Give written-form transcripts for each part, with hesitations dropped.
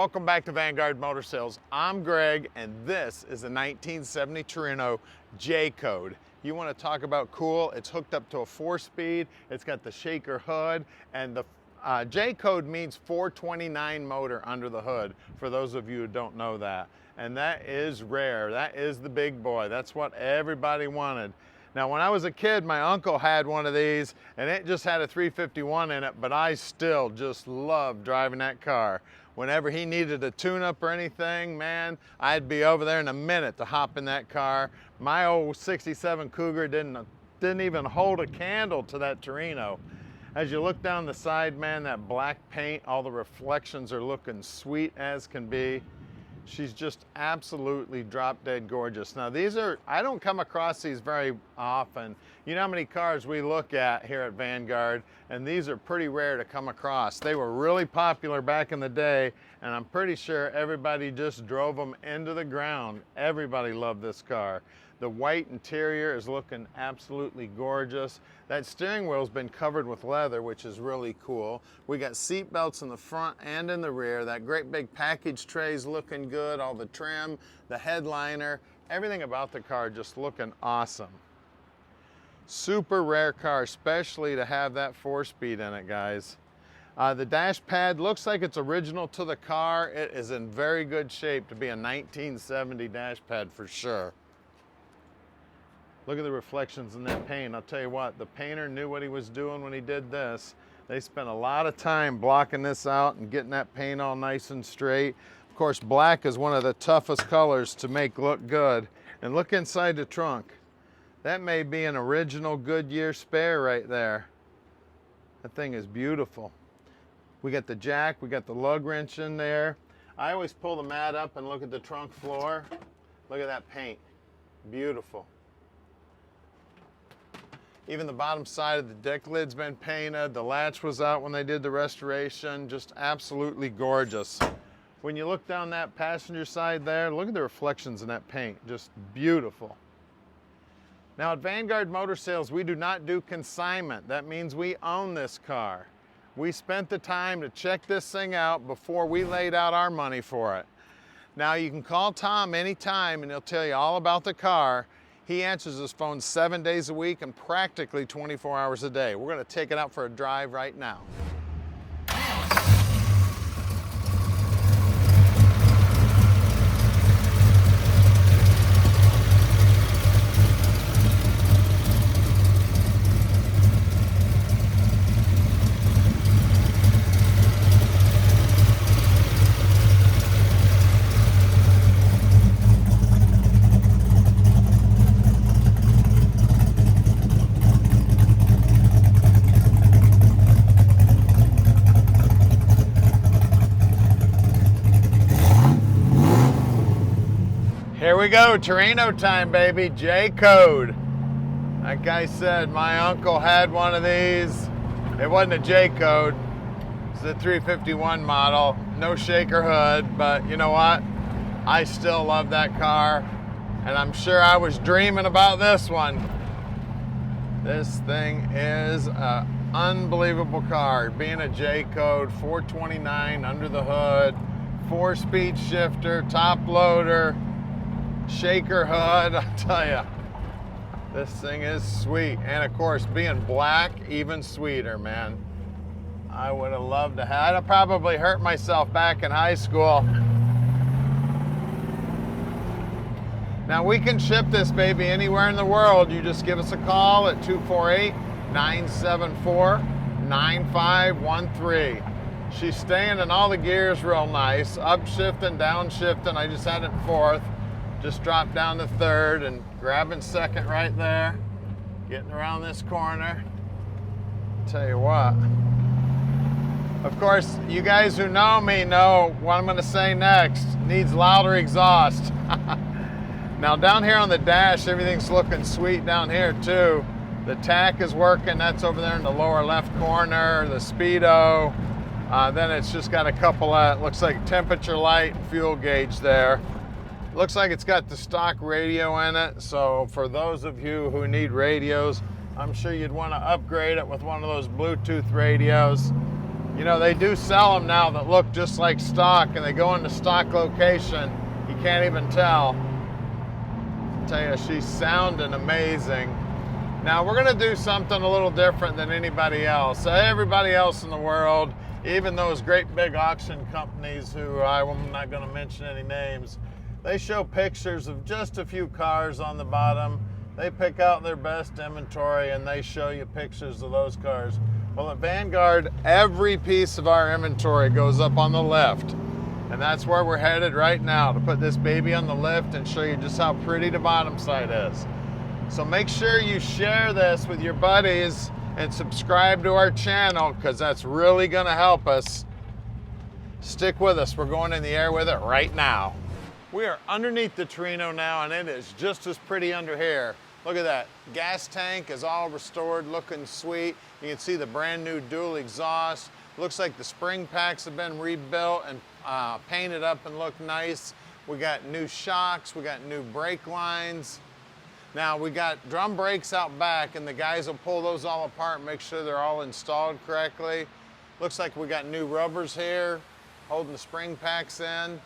Welcome back to Vanguard Motor Sales. I'm Greg, and this is the 1970 Torino J Code. You want to talk about cool? It's hooked up to a 4-speed. It's got the shaker hood, and the J Code means 429 motor under the hood, for those of you who don't know that. And that is rare. That is the big boy. That's what everybody wanted. Now, when I was a kid, my uncle had one of these, and it just had a 351 in it, but I still just loved driving that car. Whenever he needed a tune-up or anything, man, I'd be over there in a minute to hop in that car. My old 67 Cougar didn't even hold a candle to that Torino. As you look down the side, man, that black paint, all the reflections are looking sweet as can be. She's just absolutely drop dead gorgeous. Now I don't come across these very often. You know how many cars we look at here at Vanguard, and these are pretty rare to come across. They were really popular back in the day, and I'm pretty sure everybody just drove them into the ground. Everybody loved this car. The white interior is looking absolutely gorgeous. That steering wheel's been covered with leather, which is really cool. We got seat belts in the front and in the rear. That great big package tray's looking good. All the trim, the headliner, everything about the car just looking awesome. Super rare car, especially to have that 4-speed in it, guys. The dash pad looks like it's original to the car. It is in very good shape to be a 1970 dash pad for sure. Look at the reflections in that paint. I'll tell you what, the painter knew what he was doing when he did this. They spent a lot of time blocking this out and getting that paint all nice and straight. Of course, black is one of the toughest colors to make look good. And look inside the trunk. That may be an original Goodyear spare right there. That thing is beautiful. We got the jack, we got the lug wrench in there. I always pull the mat up and look at the trunk floor. Look at that paint, beautiful. Even the bottom side of the deck lid's been painted. The latch was out when they did the restoration. Just absolutely gorgeous. When you look down that passenger side there, look at the reflections in that paint. Just beautiful. Now at Vanguard Motor Sales, we do not do consignment. That means we own this car. We spent the time to check this thing out before we laid out our money for it. Now you can call Tom anytime and he'll tell you all about the car. He answers his phone 7 days a week and practically 24 hours a day. We're gonna take it out for a drive right now. Here we go, Torino time, baby, J Code. Like I said, my uncle had one of these. It wasn't a J Code, it's a 351 model, no shaker hood, but you know what? I still love that car, and I'm sure I was dreaming about this one. This thing is an unbelievable car. Being a J Code, 429 under the hood, 4-speed shifter, top loader, shaker hood, I'll tell you, this thing is sweet. And of course, being black, even sweeter, man. I would have loved to have. I'd probably hurt myself back in high school. Now we can ship this baby anywhere in the world. You just give us a call at 248-974-9513. She's staying in all the gears real nice, upshifting, downshifting. I just had it in fourth. Just dropped down to third and grabbing second right there. Getting around this corner. Tell you what. Of course, you guys who know me know what I'm gonna say next. Needs louder exhaust. Now down here on the dash, everything's looking sweet down here too. The tack is working, that's over there in the lower left corner, the speedo. Then it's just got a couple of, looks like temperature light and fuel gauge there. Looks like it's got the stock radio in it, so for those of you who need radios, I'm sure you'd want to upgrade it with one of those Bluetooth radios. You know, they do sell them now that look just like stock, and they go into stock location. You can't even tell. I tell you, she's sounding amazing. Now we're gonna do something a little different than anybody else. Everybody else in the world, even those great big auction companies who I'm not gonna mention any names, they show pictures of just a few cars on the bottom. They pick out their best inventory and they show you pictures of those cars. Well, at Vanguard, every piece of our inventory goes up on the lift. And that's where we're headed right now, to put this baby on the lift and show you just how pretty the bottom side is. So make sure you share this with your buddies and subscribe to our channel, because that's really gonna help us. Stick with us, we're going in the air with it right now. We are underneath the Torino now, and it is just as pretty under here. Look at that, gas tank is all restored, looking sweet. You can see the brand new dual exhaust. Looks like the spring packs have been rebuilt and painted up and look nice. We got new shocks, we got new brake lines. Now we got drum brakes out back, and the guys will pull those all apart and make sure they're all installed correctly. Looks like we got new rubbers here, holding the spring packs in.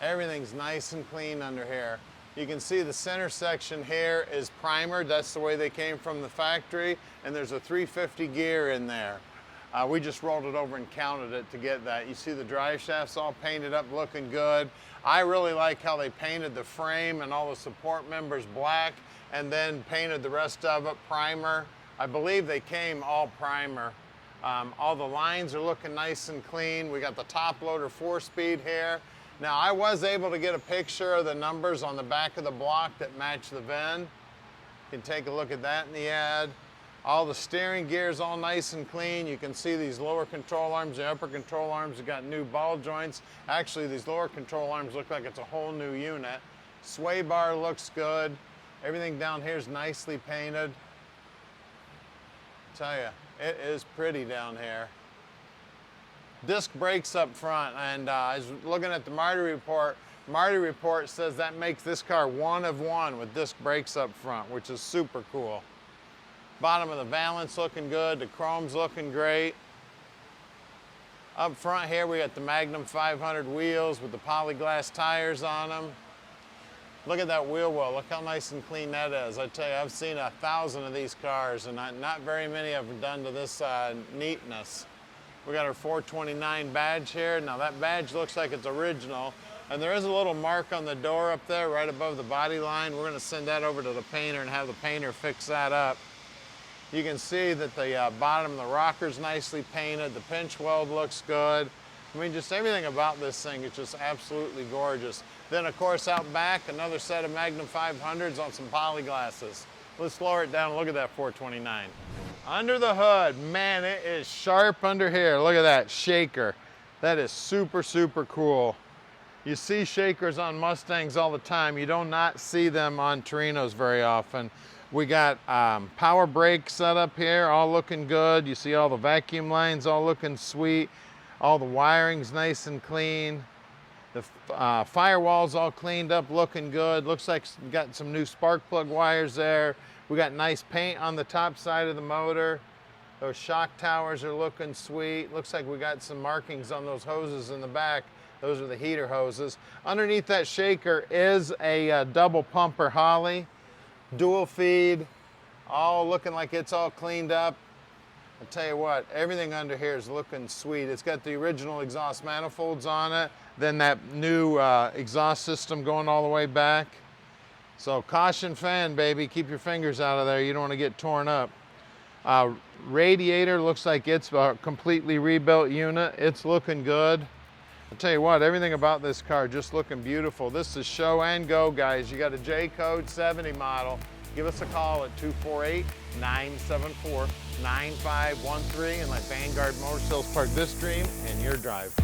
Everything's nice and clean under here. You can see the center section here is primered. That's the way they came from the factory, and there's a 350 gear in there. We just rolled it over and counted it to get that. You see the drive shafts all painted up, looking good. I really like how they painted the frame and all the support members black, and then painted the rest of it primer. I believe they came all primer. All the lines are looking nice and clean. We got the top loader 4-speed here. Now I was able to get a picture of the numbers on the back of the block that match the VIN. You can take a look at that in the ad. All the steering gears all nice and clean. You can see these lower control arms, the upper control arms have got new ball joints. Actually, these lower control arms look like it's a whole new unit. Sway bar looks good. Everything down here is nicely painted. I tell you, it is pretty down here. Disc brakes up front, and I was looking at the Marty report. Marty report says that makes this car one of one with disc brakes up front, which is super cool. Bottom of the valance looking good, the chrome's looking great. Up front here we got the Magnum 500 wheels with the polyglass tires on them. Look at that wheel well, look how nice and clean that is. I tell you, I've seen 1,000 of these cars, and not very many have done to this neatness. We got our 429 badge here. Now that badge looks like it's original, and there is a little mark on the door up there right above the body line. We're gonna send that over to the painter and have the painter fix that up. You can see that the bottom of the rocker's nicely painted. The pinch weld looks good. I mean, just everything about this thing is just absolutely gorgeous. Then of course out back, another set of Magnum 500s on some polyglasses. Let's lower it down and look at that 429. Under the hood, man, it is sharp under here. Look at that shaker. That is super, super cool. You see shakers on Mustangs all the time. You do not see them on Torinos very often. We got power brake set up here, all looking good. You see all the vacuum lines all looking sweet. All the wiring's nice and clean. The firewall's all cleaned up, looking good. Looks like we got some new spark plug wires there. We got nice paint on the top side of the motor. Those shock towers are looking sweet. Looks like we got some markings on those hoses in the back. Those are the heater hoses. Underneath that shaker is a double pumper Holley. Dual feed, all looking like it's all cleaned up. I'll tell you what, everything under here is looking sweet. It's got the original exhaust manifolds on it, then that new exhaust system going all the way back. So caution fan, baby, keep your fingers out of there. You don't want to get torn up. Radiator looks like it's a completely rebuilt unit. It's looking good. I'll tell you what, everything about this car just looking beautiful. This is show and go, guys. You got a J code 70 model. Give us a call at 248-974-9513 and let Vanguard Motor Sales park this dream in your drive.